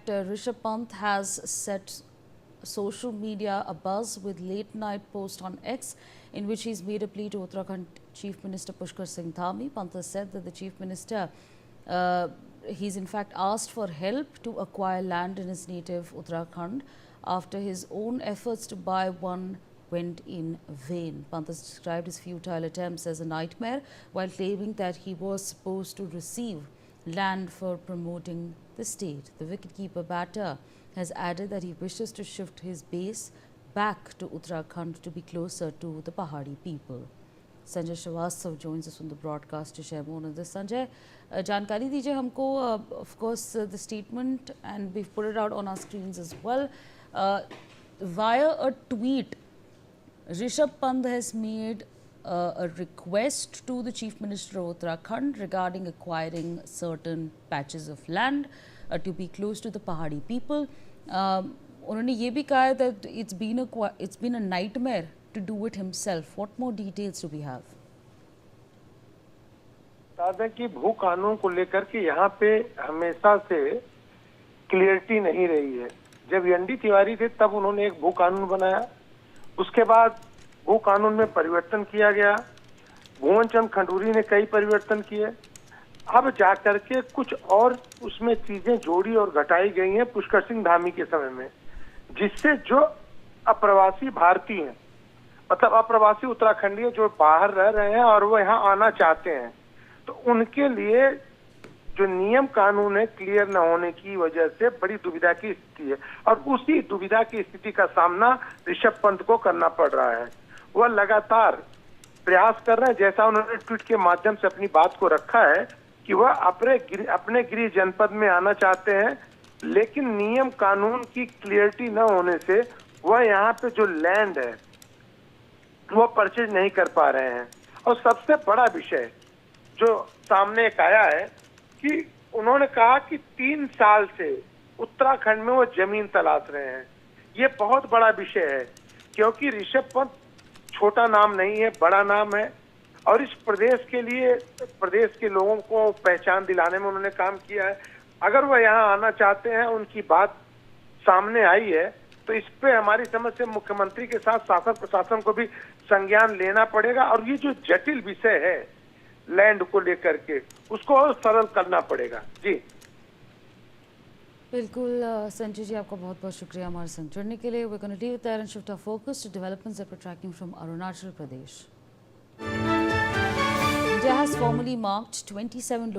Rishabh Pant has set social media abuzz with late-night post on X, in which he's made a plea to Uttarakhand Chief Minister Pushkar Singh Dhami. Pant has said that the Chief Minister, he's in fact asked for help to acquire land in his native Uttarakhand after his own efforts to buy one went in vain. Pant has described his futile attempts as a nightmare, while claiming that he was supposed to receive land for promoting the state. The wicketkeeper batter has added that he wishes to shift his base back to Uttarakhand to be closer to the Pahadi people. Sanjay Srivastava joins us from the broadcast to share more on this. Sanjay, जानकारी दीजिए हमको. Of course, the statement, and we've put it out on our screens as well. Via a tweet, Rishabh Pant has made a request to the Chief Minister of Uttarakhand regarding acquiring certain patches of land to be close to the Pahadi people. उन्होंने ये भी कहा है that it's been a nightmare to do it himself. What more details do we have? दादा की भू कानून को लेकर के यहाँ पे हमेशा से क्लियरिटी नहीं रही है. जब एनडी तिवारी थे तब उन्होंने एक भू कानून बनाया, उसके बाद भू कानून में परिवर्तन किया गया. भुवन चंद खंडूरी ने कई परिवर्तन किए. अब जाकर के कुछ और उसमें चीजें जोड़ी और घटाई गई हैं पुष्कर सिंह धामी के समय में, जिससे जो अप्रवासी भारतीय हैं, मतलब अप्रवासी उत्तराखंडीय जो बाहर रह रहे हैं और वो यहाँ आना चाहते हैं, तो उनके लिए जो नियम कानून है क्लियर न होने की वजह से बड़ी दुविधा की स्थिति है. और उसी दुविधा की स्थिति का सामना ऋषभ पंत को करना पड़ रहा है. वह लगातार प्रयास कर रहे हैं, जैसा उन्होंने ट्वीट के माध्यम से अपनी बात को रखा है कि वह अपने गृह जनपद में आना चाहते हैं, लेकिन नियम कानून की क्लियरिटी न होने से वह यहाँ पे जो लैंड है वो परचेज नहीं कर पा रहे हैं. और सबसे बड़ा विषय जो सामने एक आया है कि उन्होंने कहा कि 3 साल से उत्तराखंड में वो जमीन तलाश रहे हैं. ये बहुत बड़ा विषय है, क्योंकि ऋषभ पंत छोटा नाम नहीं है, बड़ा नाम है. और इस प्रदेश के लिए, प्रदेश के लोगों को पहचान दिलाने में उन्होंने काम किया है. अगर वह यहाँ आना चाहते हैं, उनकी बात सामने आई है, तो इस पे हमारी समझ से मुख्यमंत्री के साथ शासन प्रशासन को भी संज्ञान लेना पड़ेगा. और ये जो जटिल विषय है लैंड को लेकर के, उसको और सरल करना पड़ेगा. जी बिल्कुल संजय जी, आपका बहुत बहुत शुक्रिया हमारे संग जुड़ने के लिए. We're going to leave it there and shift our focus to developments that we're tracking from Arunachal Pradesh. India has formally marked 27 locations